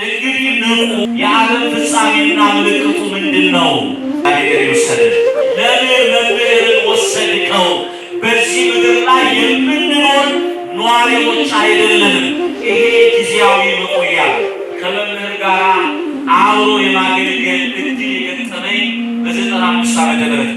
እንግዲህ ንቁ። የዓለም ፍጻሜና ምልክቱ ምንድን ነው? ነገር ይወሰድን። ለምን መምህርን ወሰድከው? በዚህ ምድር ላይ የምንኖር ነዋሪዎች አይደለንም። ይሄ ጊዜያዊ መቆያ ከመምህር ጋር አብሮ የማገልገል እድል የገጠመኝ በ95 ዓመተ ምህረት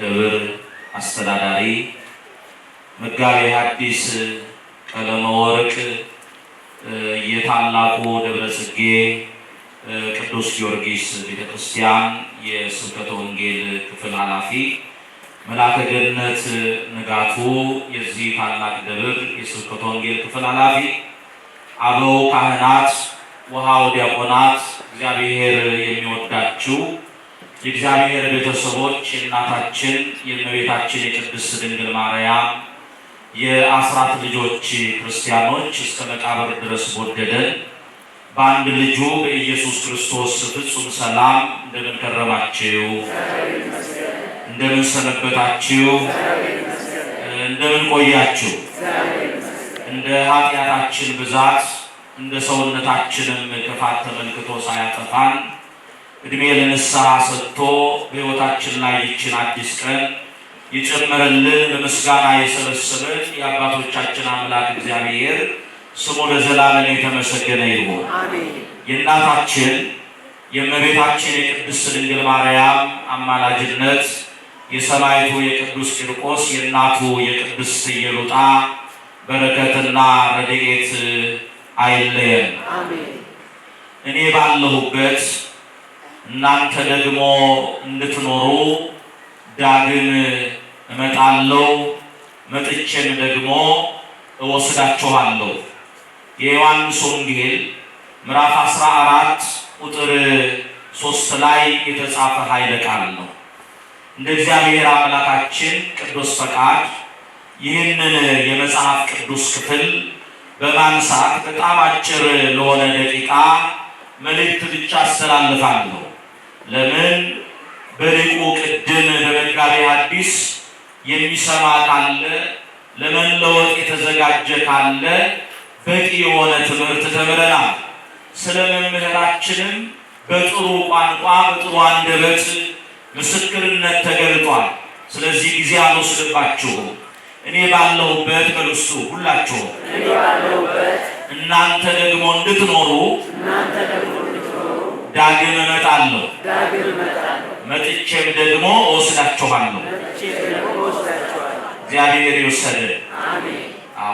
ደብር አስተዳዳሪ መጋቤ ሐዲስ ቀለመ ወርቅ የታላቁ ደብረ ጽጌ ቅዱስ ጊዮርጊስ ቤተክርስቲያን የስብከተ ወንጌል ክፍል ኃላፊ መልአከ ገነት ንጋቱ የዚህ ታላቅ ደብር የስብከተ ወንጌል ክፍል ኃላፊ አበው ካህናት ወሃው ዲያቆናት እግዚአብሔር የሚወዳችሁ የእግዚአብሔር ቤተሰቦች የእናታችን የእመቤታችን የቅድስት ድንግል ማርያም የአስራት ልጆች ክርስቲያኖች እስከ መቃብር ድረስ ወደደን በአንድ ልጁ በኢየሱስ ክርስቶስ ፍጹም ሰላም እንደምን ከረማችሁ? እንደምን ሰነበታችሁ? እንደምን ቆያችሁ? እንደ ኃጢአታችን ብዛት እንደ ሰውነታችንም ክፋት ተመልክቶ ሳያጠፋን እድሜ ለንስሐ ሰጥቶ በሕይወታችን ላይ ይችን አዲስ ቀን ይጨመረልን በምስጋና የሰበሰበን የአባቶቻችን አምላክ እግዚአብሔር ስሙ ለዘላለም የተመሰገነ ይሁን። የእናታችን የእመቤታችን የቅድስት ድንግል ማርያም አማላጅነት የሰማዕቱ የቅዱስ ቂርቆስ የእናቱ የቅድስት ኢየሉጣ በረከትና ረድኤት አይለየን። እኔ ባለሁበት እናንተ ደግሞ እንድትኖሩ ዳግም እመጣለሁ፣ መጥቼም ደግሞ እወስዳችኋለሁ። የዮሐንስ ወንጌል ምዕራፍ 14 ቁጥር 3 ላይ የተጻፈ ኃይለ ቃል ነው። እንደ እግዚአብሔር አምላካችን ቅዱስ ፈቃድ ይህንን የመጽሐፍ ቅዱስ ክፍል በማንሳት በጣም አጭር ለሆነ ደቂቃ መልእክት ብቻ አስተላልፋለሁ። ለምን በሊቁ ቅድም በመጋቤ ሐዲስ የሚሰማ ካለ ለመለወጥ የተዘጋጀ ካለ በቂ የሆነ ትምህርት ተምረናል። ስለ መምህራችንም በጥሩ ቋንቋ በጥሩ አንደበት ምስክርነት ተገልጧል። ስለዚህ ጊዜ አልወስድባችሁም። እኔ ባለሁበት በልሱ ሁላችሁ እናንተ ደግሞ እንድትኖሩ ዳግም እመጣለሁ፣ መጥቼም ደግሞ እወስዳችኋለሁ። እግዚአብሔር ይውሰደን።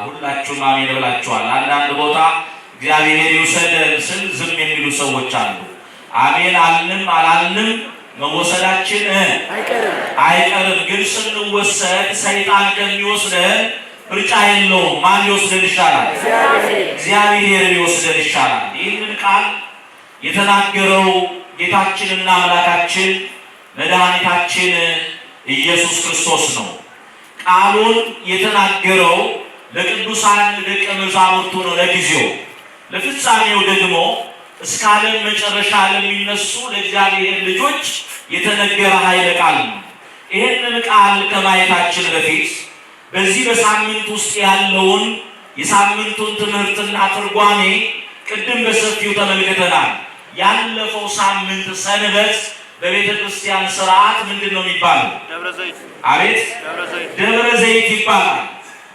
ሁላችሁም አሜን ብላችኋል። አንዳንድ ቦታ እግዚአብሔር ይውሰደን ስል ዝም የሚሉ ሰዎች አሉ። አሜን አልንም አላልንም መወሰዳችን አይቀርም። ግን ስንወሰድ ሰይጣን ከሚወስደን ምርጫ የለውም። ማን ይወስደን ይሻላል? እግዚአብሔር ይወስደን ይሻላል። ይህንን ቃል የተናገረው ጌታችንና አምላካችን መድኃኒታችን ኢየሱስ ክርስቶስ ነው። ቃሉን የተናገረው ለቅዱሳን ደቀ መዛሙርቱ ነው ለጊዜው። ለፍጻሜው ደግሞ እስከ ዓለም መጨረሻ ለሚነሱ ለእግዚአብሔር ልጆች የተነገረ ኃይለ ቃል ነው። ይህንን ቃል ከማየታችን በፊት በዚህ በሳምንት ውስጥ ያለውን የሳምንቱን ትምህርትና ትርጓሜ ቅድም በሰፊው ተመልክተናል። ያለፈው ሳምንት ሰንበት በቤተ ክርስቲያን ስርዓት ምንድን ነው የሚባለው? አቤት ደብረ ዘይት ይባላል።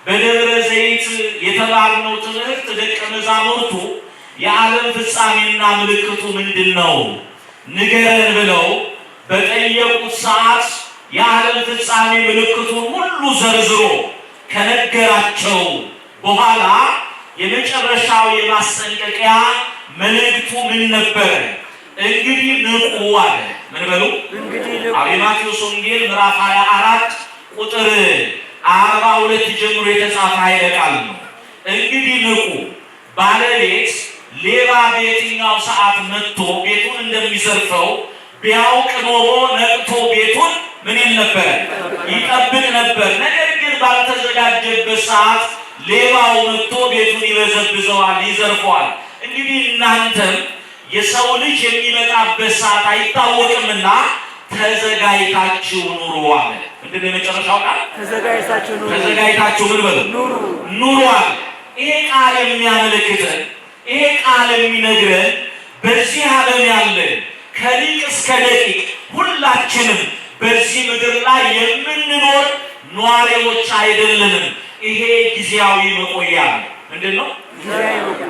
በደብረ ዘይት የተባልነው ትምህርት ደቀ መዛሙርቱ የዓለም ፍጻሜና ምልክቱ ምንድን ነው ንገረን ብለው በጠየቁት ሰዓት የዓለም ፍጻሜ ምልክቱን ሁሉ ዘርዝሮ ከነገራቸው በኋላ የመጨረሻው የማስጠንቀቂያ መልእክቱ ምን ነበር? እንግዲህ ንቁ አለ። ምን በሉ? ማቴዎስ ወንጌል ምዕራፍ 24 ቁጥር 42 ጀምሮ የተጻፈ ኃይለ ቃል ነው። እንግዲህ ንቁ፣ ባለቤት ሌባ በየትኛው ሰዓት መጥቶ ቤቱን እንደሚዘርፈው ቢያውቅ ኖሮ ነቅቶ ቤቱን ምን ይል ነበር? ይጠብቅ ነበር። ነገር ግን ባልተዘጋጀበት ሰዓት ሌባው መጥቶ ቤቱን ይበዘብዘዋል፣ ይዘርፈዋል። እንግዲህ እናንተም የሰው ልጅ የሚመጣበት ሰዓት አይታወቅምና ተዘጋጅታችሁ ኑሩ አለ። ምንድን ነው የመጨረሻው ቃል? ተዘጋጅታችሁ ምን በሉ? ኑሩ አለ። ይሄ ቃል የሚያመለክተን ይሄ ቃል የሚነግረን በዚህ ዓለም ያለን ከሊቅ እስከ ደቂቅ ሁላችንም በዚህ ምድር ላይ የምንኖር ኗሪዎች አይደለንም። ይሄ ጊዜያዊ መቆያ ነው። ምንድን ነው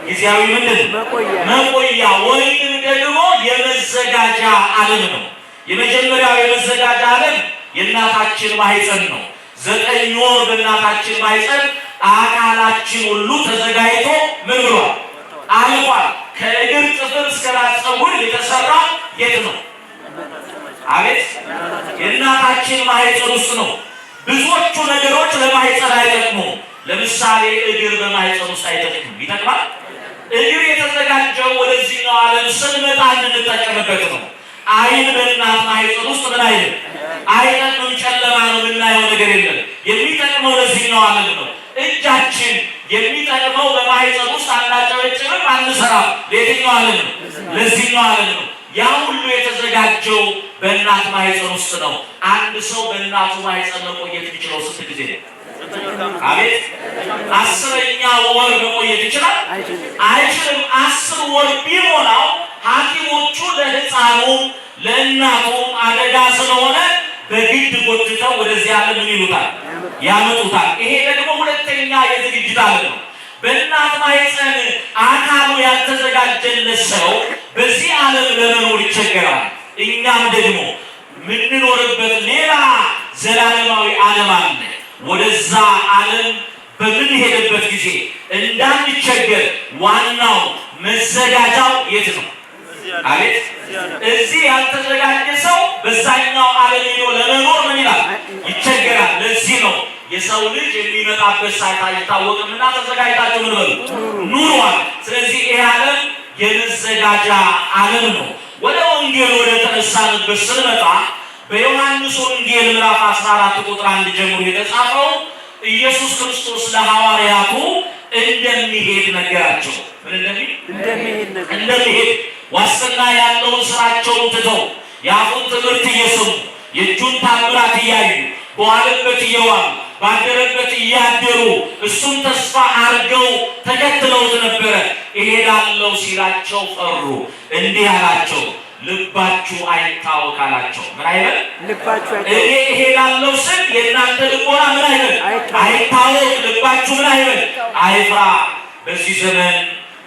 ጊዜያዊ? ምንድን ነው መቆያ ወይም ደግሞ የመዘጋጃ ዓለም ነው። የመጀመሪያው የመዘጋጃ ዓለም የእናታችን ማህፀን ነው። 9 ወር በእናታችን ማህፀን አካላችን ሁሉ ተዘጋጅቶ ምን ብሏል? አልቋል። ከእግር ጥፍር እስከ ራስ ፀጉር የተሰራ የት ነው? አቤት የእናታችን ማህፀን ውስጥ ነው። ብዙዎቹ ነገሮች ለማህፀን አይጠቅሙም። ለምሳሌ እግር በማህፀን ውስጥ አይጠቅምም። ይጠቅማል? እግር የተዘጋጀው ወደዚህኛው ዓለም ስንመጣ እንድንጠቀምበት ነው። አይን በእናት ማህፀን ውስጥ ምን አይልም? አይጠቅምም። ጨለማ ነው፣ የምናየው ነገር የለም። የሚጠቅመው ለዚህኛው ዓለም ነው። እጃችን የሚጠቅመው በማህፀን ውስጥ አናጨበጭብም፣ አንሰራም። ለየትኛው ዓለም ነው? ለዚህኛው ዓለም ነው። ያ ሁሉ የተዘጋጀው በእናት ማህፀን ውስጥ ነው። አንድ ሰው በእናቱ ማህፀን መቆየት የሚችለው ስንት ጊዜ ነው? አቤት 10ኛ ወር መቆየት ይችላል? አይችልም። 10 ወር ቢሞላው ሐኪሞቹ ለሕፃኑ ለእናቱ አደጋ ስለሆነ በግድ ጎትተው ወደዚህ ዓለም ምን ይሉታል? ያመጡታል። ይሄ ደግሞ ሁለተኛ የዝግጅት ዓለም ነው። በእናት ማህፀን አካሉ ያልተዘጋጀለት ሰው በዚህ ዓለም ለመኖር ይቸገራል። እኛም ደግሞ ምንኖርበት ሌላ ዘላለማዊ ዓለም አለ። ወደዛ ዓለም በምንሄድበት ጊዜ እንዳንቸገር ዋናው መዘጋጃው የት ነው? አቤት እዚህ ያልተዘጋጀ ሰው በዛኛው ዓለም ሄዶ ለመኖር ምን ይላል? ይቸገራል። ለዚህ ነው የሰው ልጅ የሚመጣበት ሰዓት አይታወቅምና ተዘጋጅታችሁ ምን በሉ ኑሯል። ስለዚህ ይሄ ዓለም የመዘጋጃ ዓለም ነው። ወደ ወንጌል ወደ ተነሳንበት ስንመጣ በዮሐንስ ወንጌል ምዕራፍ 14 ቁጥር 1 ጀምሮ የተጻፈው ኢየሱስ ክርስቶስ ለሐዋርያቱ እንደሚሄድ ነገራቸው። ምን እንደሚሄድ ዋስትና ያለውን ስራቸውን ትተው የአፉን ትምህርት እየሰሙ የእጁን ታምራት እያዩ በዋለበት እየዋሉ ባደረበት እያደሩ እሱን ተስፋ አድርገው ተከትለውት ነበረ። እሄዳለሁ ሲላቸው ፈሩ። እንዲህ አላቸው፣ ልባችሁ አይታወክ አላቸው። ምን አይበል? ልባችሁ አይታወክ። እኔ እሄዳለሁ ስል የእናንተ ልቦና ምን አይበል? አይታወክ። ልባችሁ ምን አይበል? አይፍራ። በዚህ ዘመን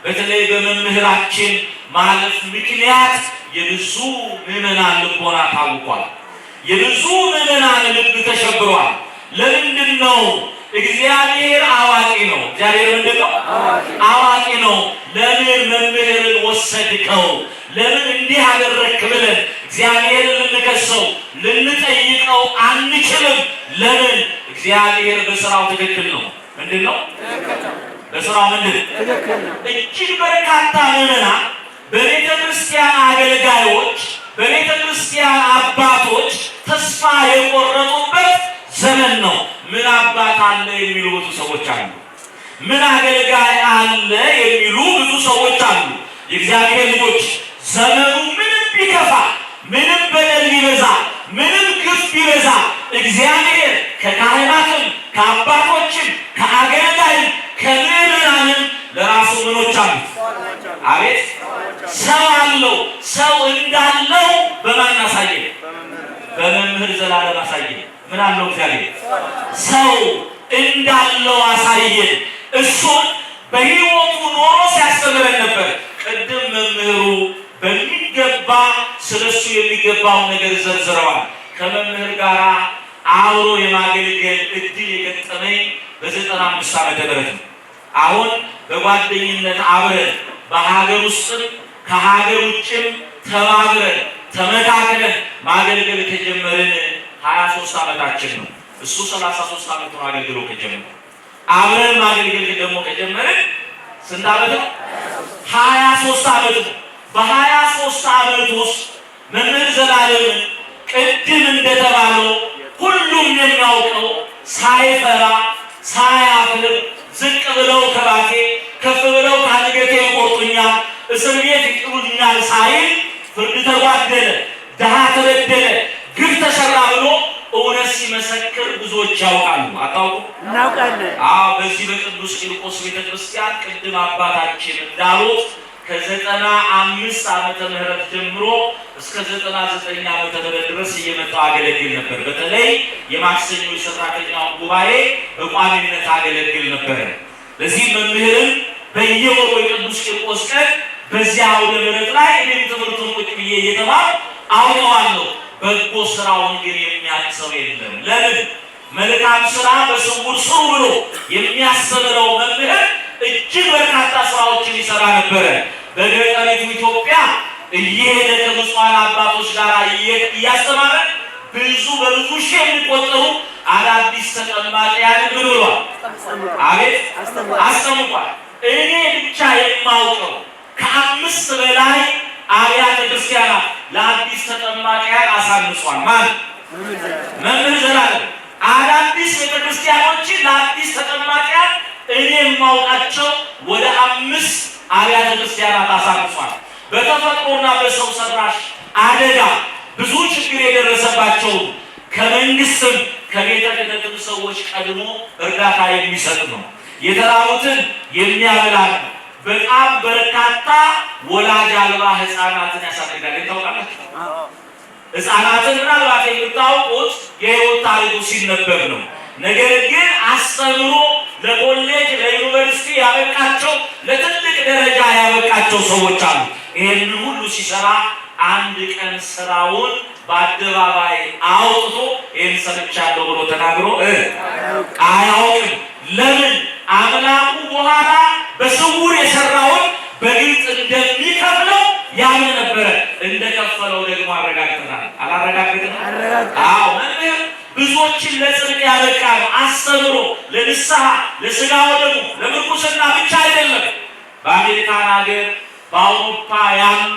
በተለይ በመምህራችን ማለፍ ምክንያት የብዙ ምዕመናን ልቦና ታውቋል። የብዙ ምዕመናን ልብ ተሸብሯል። ለምንድን ነው? እግዚአብሔር አዋቂ ነው። እግዚአብሔር ምንድን ነው? አዋቂ ነው። ለምን መምህርን ወሰድከው? ለምን እንዲህ አደረግክ ብለን እግዚአብሔርን ልንከሰው ልንጠይቀው አንችልም። ለምን? እግዚአብሔር በስራው ትክክል ነው። ምንድን ነው በስራው? ምንድን እጅግ በርካታ ምዕመናን በቤተ ክርስቲያን አገልጋዮች፣ በቤተ ክርስቲያን አባቶች ተስፋ የቆረጡበት ዘመን ነው። ምን አባት አለ የሚሉ ብዙ ሰዎች አሉ። ምን አገልጋይ አለ የሚሉ ብዙ ሰዎች አሉ። የእግዚአብሔር ልጆች ዘመኑ ምንም ቢከፋ፣ ምንም በደል ቢበዛ፣ ምንም ግፍ ቢበዛ እግዚአብሔር ከካህናትም ከአባቶችም ከአገልጋይም ከምዕመናንም ለራሱ ምኖች አሉ። አቤት ሰው አለው። ሰው እንዳለው በማን አሳየ? በመምህር ዘላለም አሳየ። ምን አለው እግዚአብሔር? ሰው እንዳለው አሳየን። እሱን በሕይወቱ ኖሮ ሲያስተምረን ነበር። ቅድም መምህሩ በሚገባ ስለሱ የሚገባውን ነገር ዘርዝረዋል። ከመምህር ጋር አብሮ የማገልገል እድል የገጠመኝ በ95 ዓመተ ምህረት ነው። አሁን በጓደኝነት አብረን በሀገር ውስጥም ከሀገር ውጭም ተባብረን ተመካክረን ማገልገል ከጀመርን 23 ዓመታችን ነው። እሱ 33 ዓመት ነው አገልግሎ ከጀመረ። አብረን ማገልገል ደግሞ ከጀመርን ስንት ዓመት ነው? 23 ዓመት ነው። በ23 ዓመት ውስጥ መምህር ዘላለምን ቅድም እንደተባለው ሁሉም የሚያውቀው ሳይፈራ ሳያፍር ዝቅ ብለው ከባቴ ከፍ ብለው ከአንገቴ ይቆርጡኛል፣ እስር ቤት ይጥሉኛል ሳይል ፍርድ ተጓደለ፣ ድሃ ተበደለ፣ ግፍ ተሰራ ብሎ እውነት ሲመሰክር ብዙዎች ያውቃሉ። አታውቁ? እናውቃለን። በዚህ በቅዱስ ቂርቆስ ቤተክርስቲያን ቅድም አባታችን እንዳሉት ከ95 ዓመተ ምህረት ጀምሮ እስከ 99 ዓመተ ምህረት ድረስ እየመጣው አገለግል ነበር። በተለይ የማክሰኞ የሰራተኛው ጉባኤ በቋሚነት አገለግል ነበር። ለዚህ መምህርን በየወሩ የቅዱስ ቂርቆስ ቀን በዚያ አውደ ምህረት ላይ እኔም ትምህርቱን ቁጭ ብዬ እየተማርኩ አውቀዋለሁ። በጎ ስራውን ግን የሚያውቅ ሰው የለም። ለምን? መልካም ስራ በስውር ስሩ ብሎ የሚያስተምረው መምህር እጅግ በርካታ ስራዎችን ይሰራ ነበረ። በገጠሪቱ ኢትዮጵያ እየሄደ ከብፁዓን አባቶች ጋር እያስተማረ በብዙ ሺህ የሚቆጠሩ አዳዲስ ተጠማቂያን ምን ብሏል? አቤት አስተምሯል። እኔ ብቻ የማውቀው ከ5 በላይ አብያተ ክርስቲያናት ለአዲስ ተጠማቂያን አሳንጿል። ማን? መምህር ዘላለም። አዳዲስ ቤተክርስቲያኖችን ለአዲስ ተጠማቂያን እኔ የማውቃቸው ወደ 5 አብያተ ክርስቲያናት አሳንጿል። በተፈጥሮና በሰው ሰራሽ አደጋ ብዙ ችግር የደረሰባቸው ከመንግስትም ከቤተ ክህነትም ሰዎች ቀድሞ እርዳታ የሚሰጥ ነው። የተራቡትን የሚያበላ ነው። በጣም በርካታ ወላጅ አልባ ህፃናትን ያሳድጋል። ታውቃላችሁ? ህፃናትን ምናልባት የምታውቁት የህይወት ታሪኩ ሲነበብ ነው። ነገር ግን አስተምሮ ለኮሌጅ ለዩኒቨርሲቲ ያበቃቸው ለትልቅ ደረጃ ያበቃቸው ሰዎች አሉ። ይሄን ሁሉ ሲሰራ አንድ ቀን ስራውን በአደባባይ አውጥቶ ይሄን ሰርቻለሁ ብሎ ተናግሮ አያውቅም። ለምን? አምላኩ በኋላ በስውር የሰራውን በግልጽ እንደሚከፍለው ያምን ነበረ። እንደከፈለው ደግሞ አረጋግጠናል። አላረጋግጥም? አዎ። መምህር ብዙዎችን ለጽድቅ ያበቃ ነው። አስተምሮ ለንስሐ ለስጋው ደግሞ ለምርኩስና ብቻ አይደለም። በአሜሪካን ሀገር በአውሮፓ ያሉ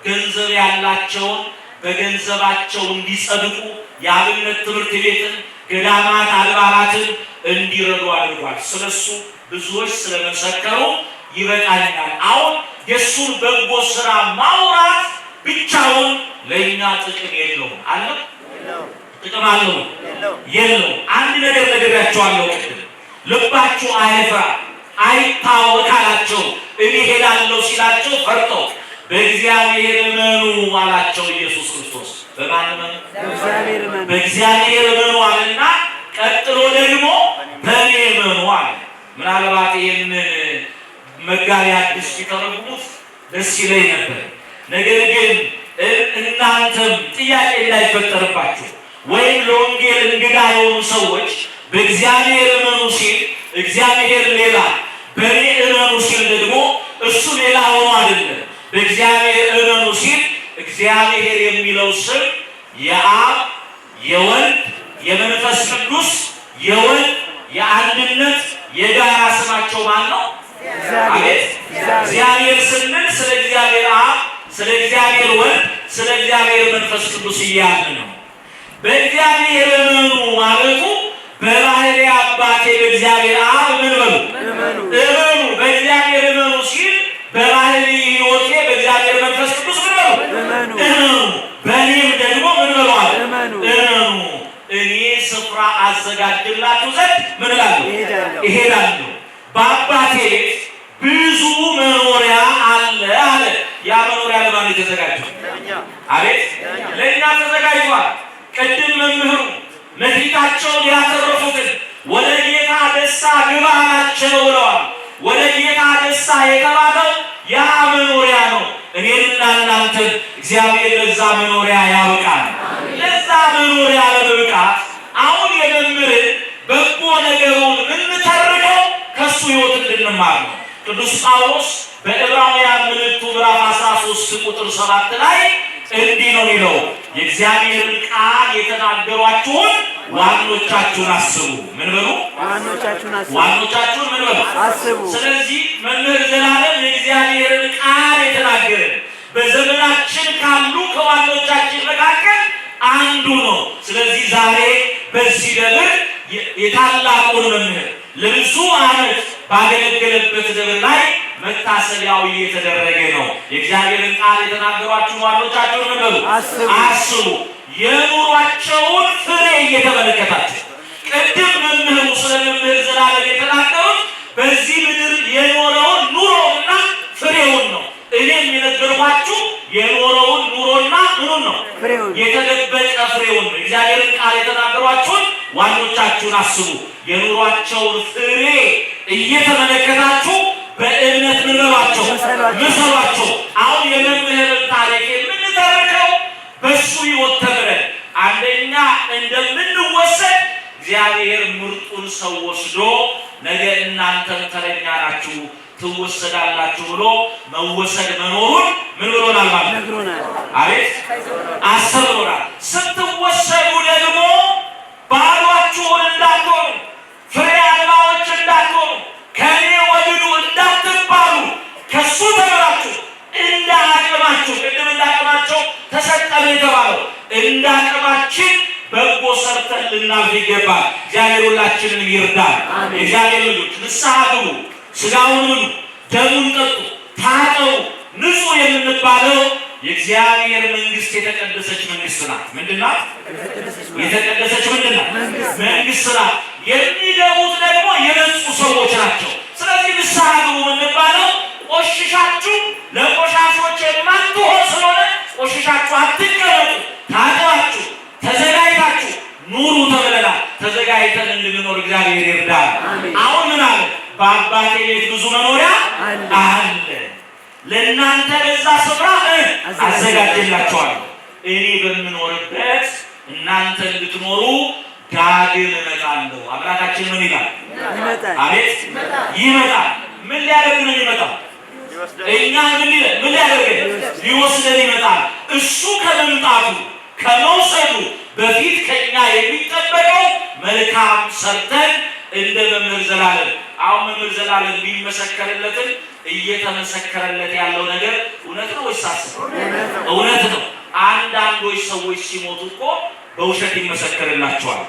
ገንዘብ ያላቸውን በገንዘባቸው እንዲጸድቁ የአብነት ትምህርት ቤትን፣ ገዳማት፣ አድባራትን እንዲረዱ አድርጓል። ስለሱ ብዙዎች ስለመሰከሩ ይበቃኛል። አሁን የሱን በጎ ስራ ማውራት ብቻውን ለእኛ ጥቅም የለውም። አለ ጥቅም አለው የለውም? አንድ ነገር ነግሬያቸዋለሁ ቅድም። ልባችሁ አይፍራ አይታወክ አላቸው። እኔ ሄዳለሁ ሲላቸው ፈርተው በእግዚአብሔር እመኑ አላቸው ኢየሱስ ክርስቶስ። በማን እመኑ? በእግዚአብሔር እመኑ አለና ቀጥሎ ደግሞ በእኔ እመኑ አለ። ምናልባት ይህንን መጋቢ አዲስ ቢተረጉሙት ደስ ይለኝ ነበር። ነገር ግን እናንተም ጥያቄ እንዳይፈጠርባችሁ ወይም ለወንጌል እንግዳ የሆኑ ሰዎች በእግዚአብሔር እመኑ ሲል እግዚአብሔር ሌላ፣ በእኔ እመኑ ሲል ደግሞ እሱ ሌላ ሆኖ አይደለም። በእግዚአብሔር እመኑ ሲል እግዚአብሔር የሚለው ስም የአብ የወልድ የመንፈስ ቅዱስ የወልድ የአንድነት የጋራ ስማቸው ማን ነው? አቤት። እግዚአብሔር ስንል ስለ እግዚአብሔር አብ፣ ስለ እግዚአብሔር ወልድ፣ ስለ እግዚአብሔር መንፈስ ቅዱስ እያልን ነው። በእግዚአብሔር እመኑ ማለቱ በባህሪ አባቴ በእግዚአብሔር አብ ምን በሉ እመኑ። በእግዚአብሔር እመኑ ሲል በባህሪ ሕይወቴ በእግዚአብሔር መንፈስ ቅዱስ ምን በሉ እመኑ። በእኔም ደግሞ ምን በሏል እመኑ። እኔ ስፍራ አዘጋጅላችሁ ዘንድ ምን እላለሁ እሄዳለሁ። በአባቴ ቤት ብዙ መኖሪያ አለ አለ። ያ መኖሪያ ለማን የተዘጋጀው? አቤት ለእኛ ተዘጋጅቷል። ቅድም መምህሩ መፊታቸውን ያተረፉትን ወደ ጌታ ደስታ ግባ ናቸው ብለዋል። ወደ ጌታ ደስታ የተባለው ያ መኖሪያ ነው። እኔንና እናንተን እግዚአብሔር ለዛ መኖሪያ ያበቃል። ለዛ መኖሪያ ለመብቃት አሁን የመምህርን በጎ ነገሩን የምንተርከው ከሱ ሕይወት እንድንማር ነው። ቅዱስ ጳውሎስ በዕብራውያን መልእክቱ ምዕራፍ 13 ቁጥር 7 ላይ እንዲህ ነው የሚለው፣ የእግዚአብሔርን ቃል የተናገሯችሁን ዋኖቻችሁን አስቡ። ምን በሉ? ዋኖቻችሁን ምን በሉ? አስቡ። ስለዚህ መምህር ዘላለም የእግዚአብሔርን ቃል የተናገረ በዘመናችን ካሉ ከዋኖቻችን መካከል አንዱ ነው። ስለዚህ ዛሬ በዚህ ደብር የታላቁን መምህር ለብዙ ዓመት ባገለገለበት ደብር ላይ መታሰቢያው እየተደረገ ነው። የእግዚአብሔርን ቃል የተናገሯችሁን ዋኖቻችሁን ምን በሉ? አስቡ። የኑሯቸውን ፍሬ እየተመለከታችሁ ቅድም መምህሩ ስለ መምህር ዘላለም የተናገሩት በዚህ ምድር የኖረውን ኑሮና ፍሬውን ነው። እኔም የነገርኳችሁ የኖረውን ኑሮና ምኑን ነው? የተደበቀ ፍሬውን ነው። እግዚአብሔርን ቃል የተናገሯችሁን ዋኖቻችሁን አስቡ። የኑሯቸውን ፍሬ እየተመለከታችሁ በእምነት ምን በሏቸው? ምሰሏቸው። አሁን የመምህርን ታሪክ የምንተርከው በሱ ሕይወት ተምረን አንደኛ እንደምንወሰድ እግዚአብሔር ምርጡን ሰው ወስዶ ነገ እናንተም ተረኛ ናችሁ ትወሰዳላችሁ ብሎ መወሰድ መኖሩን ምን ብሎናል ማለት ነግሮናል። አቤት አስተምሮናል። ስትወሰዱ ደግሞ ባሏችሁን እንዳትሆኑ፣ ፍሬ አልባዎች እንዳትሆኑ፣ ከእኔ ወግዱ እንዳትባሉ ከሱ ተምራችሁ እንደ አቅማችሁ ቅድም እንዳቅማቸው ተሰጠን የተባለው እንደ አቅማችን በጎ ሰርተን ልናልፍ ይገባል። እግዚአብሔር ሁላችንን ይርዳል። የእግዚአብሔር ልጆች ንስሐ ግቡ፣ ስጋውን ብሉ፣ ደሙን ጠጡ፣ ታጠቡ። ንጹሕ የምንባለው የእግዚአብሔር መንግስት የተቀደሰች መንግስት ናት። ምንድን ናት? የተቀደሰች ምንድን ናት? መንግስት ናት። የሚገቡት ደግሞ የነጹ ሰዎች ናቸው። ስለዚህ ንስሐ ግቡ የምንባለው ቆሽሻችሁ ለቆሻሾች የማትሆን ስለሆነ ቆሽሻችሁ አትቀመጡ፣ ታጥባችሁ ተዘጋጅታችሁ ኑሩ ተብለናል። ተዘጋጅተን እንድንኖር እግዚአብሔር ይርዳል። አሁን ምን አለ? በአባቴ ቤት ብዙ መኖሪያ አለ፣ ለእናንተ በዛ ስፍራ አዘጋጅላችኋለሁ። እኔ በምኖርበት እናንተ እንድትኖሩ ዳግም እመጣለሁ። አምላካችን ምን ይላል? አቤት ይመጣል። ምን ሊያደርግ ነው የሚመጣው? እኛ ምን ሊያደርግ? ሊወስደን ይመጣል። እሱ ከመምጣቱ ከመውሰዱ በፊት ከኛ የሚጠበቀው መልካም ሰርተን እንደ መምህር ዘላለም አሁን መምህር ዘላለም ቢመሰከርለትም እየተመሰከረለት ያለው ነገር እውነት ነው ወይስ ሐሰት? እውነት ነው። አንዳንዶች ሰዎች ሲሞቱ እኮ በውሸት ይመሰከርላቸዋል።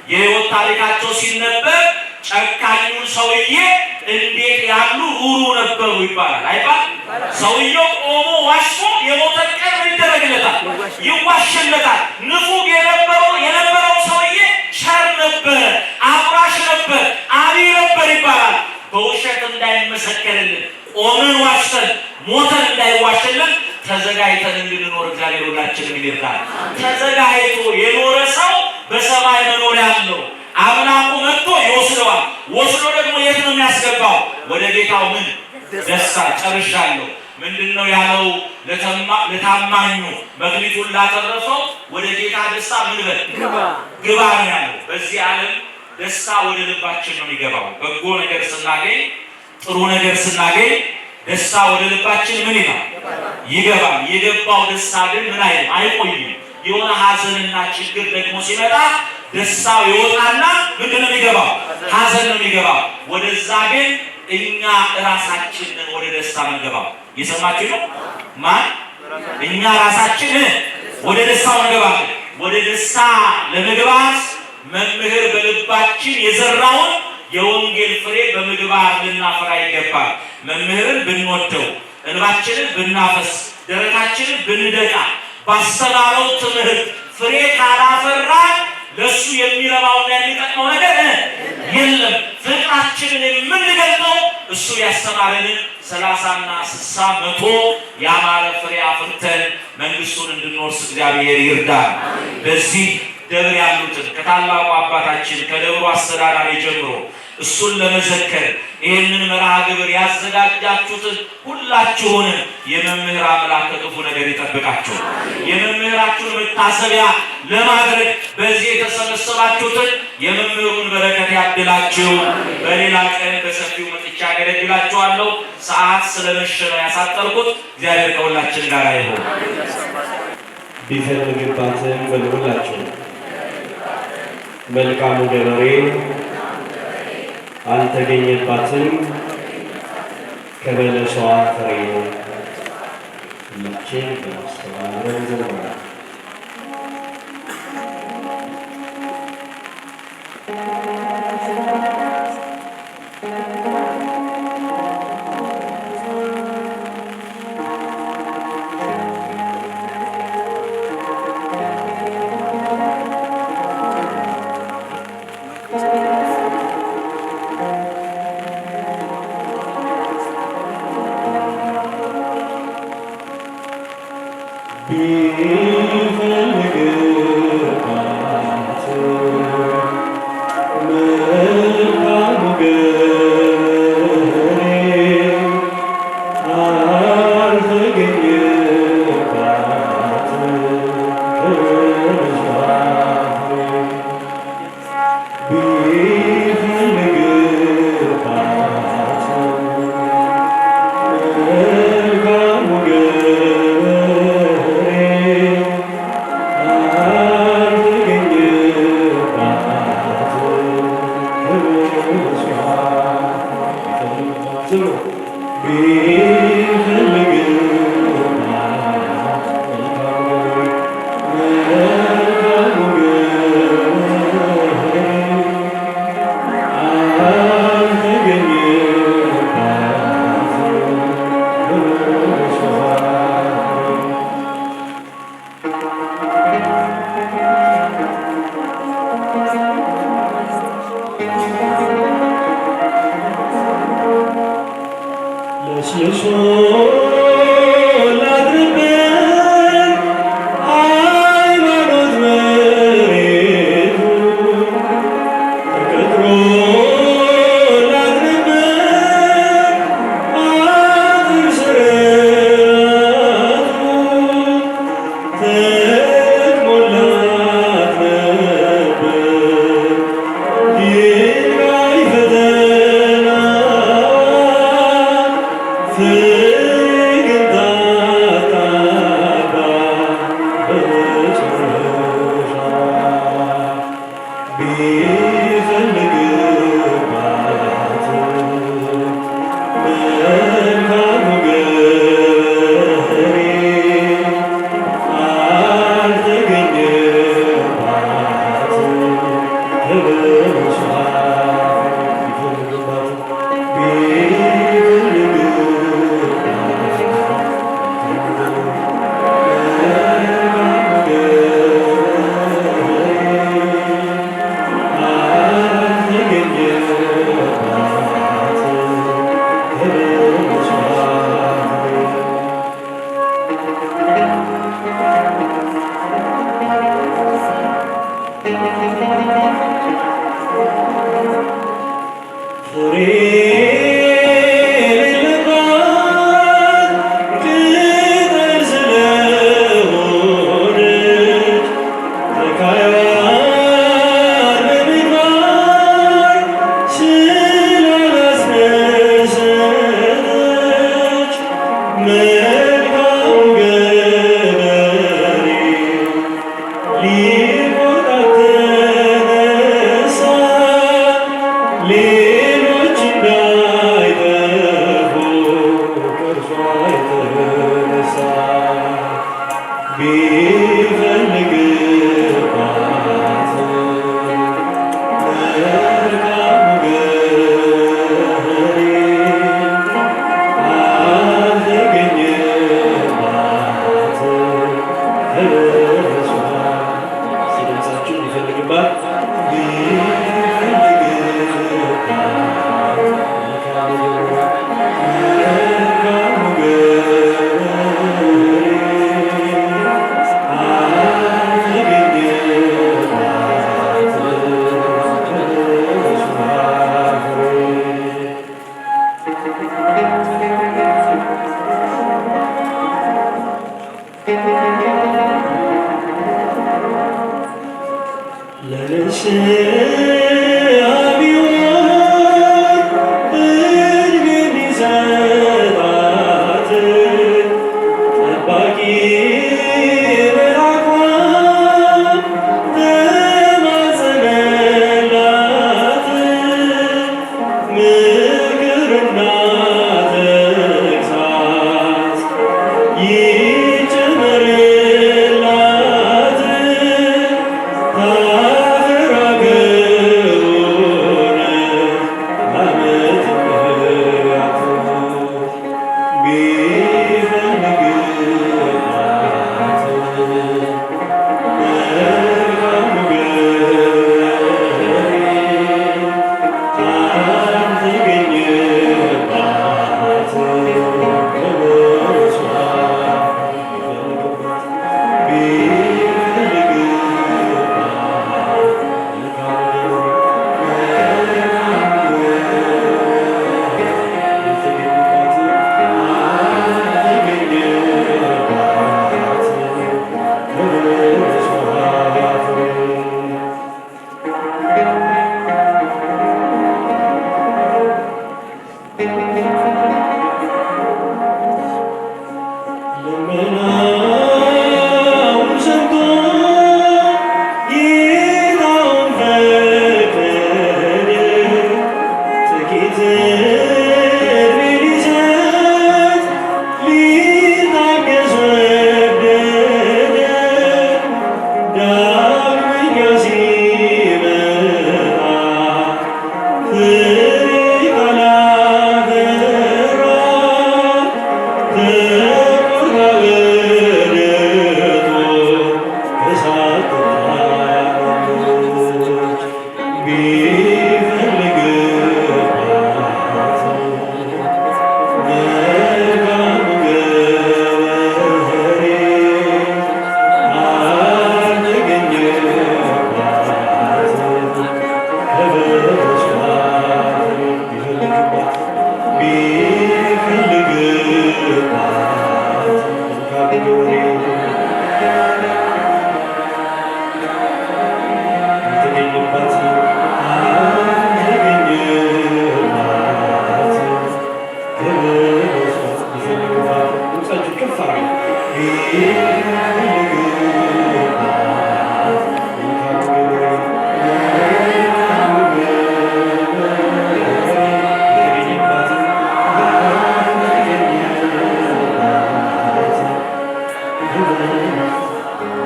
የህይወት ታሪካቸው ሲነበብ ጨካኙን ሰውዬ እንዴት ያሉ ሩሩ ነበሩ ይባላል አይባል? ሰውየው ቆሞ ዋሽቶ የሞተ ቀን ይደረግለታል፣ ይዋሽለታል። ንፉግ የነበረው ሰውዬ ቸር ነበር፣ አቁራሽ ነበር፣ አብይ ነበር ይባላል። በውሸት እንዳይመሰከርልን ቆመን ዋሽተን ሞተን እንዳይዋሽልን ተዘጋጅተን እንድንኖር እግዚአብሔር ሁላችንም ይርዳል። ተዘጋጅቶ የኖረ ሰው በሰማይ መኖሪያ አለው። አምላኩ መጥቶ ይወስደዋል። ወስዶ ደግሞ የት ነው የሚያስገባው? ወደ ጌታው ምን ደስታ። ጨርሻለሁ። ምንድነው ያለው? ለታማኙ መክሊቱን ላተረፈው ወደ ጌታ ደስታ ምን በል ግባ ነው ያለው። በዚህ ዓለም ደስታ ወደ ልባችን ነው የሚገባው። በጎ ነገር ስናገኝ፣ ጥሩ ነገር ስናገኝ ደስታ ወደ ልባችን ምን ይገባል። የገባው ደስታ ግን ምን አይቆይም። የሆነ ሐዘንና ችግር ደግሞ ሲመጣ ደስታው ይወጣና ምንድን ነው የሚገባው? ሐዘን ነው የሚገባው። ወደዛ ግን እኛ ራሳችንን ወደ ደስታ እንገባው። የሰማችሁ ነው? ማን? እኛ ራሳችን ወደ ደስታው እንገባለን። ወደ ደስታ ለመግባት መምህር በልባችን የዘራውን የወንጌል ፍሬ በምግባር ልናፈራ ይገባል። መምህርን ብንወደው፣ እንባችንን ብናፈስ፣ ደረታችንን ብንደቃ፣ ባስተማረው ትምህርት ፍሬ ካላፈራን ለሱ የሚረባውና የሚጠቅመው ነገር የለም። ፍቅራችንን የምንገልጠው እሱ ያስተማረንን 30ና 60 100 ያማረ ፍሬ አፍርተን መንግስቱን እንድንወርስ እግዚአብሔር ይርዳል። በዚህ ደብር ያሉትን ከታላቁ አባታችን ከደብሩ አስተዳዳሪ ጀምሮ እሱን ለመዘከር ይህንን መርሃ ግብር ያዘጋጃችሁትን ሁላችሁንም የመምህር አምላክ ከክፉ ነገር ይጠብቃችሁ። የመምህራችሁን መታሰቢያ ለማድረግ በዚህ የተሰበሰባችሁትን የመምህሩን በረከት ያድላችሁ። በሌላ ቀን በሰፊው መጥቻ ያገለግላችኋለሁ። ሰዓት ስለመሸ ነው ያሳጠርኩት። እግዚአብሔር ከሁላችን ጋር ይሁን። ቢፈልግባትም በልሁላችሁ መልካሙ ገበሬ አልተገኘባትም ከበለሷ ፍሬ። ሁላችን በማስተዋል እንዘምራለን።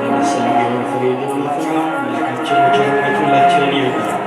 ለምሳሌ ፍሬ ልናፈራ መልካችን ቸርነቱ ሁላችንን ይርዳል።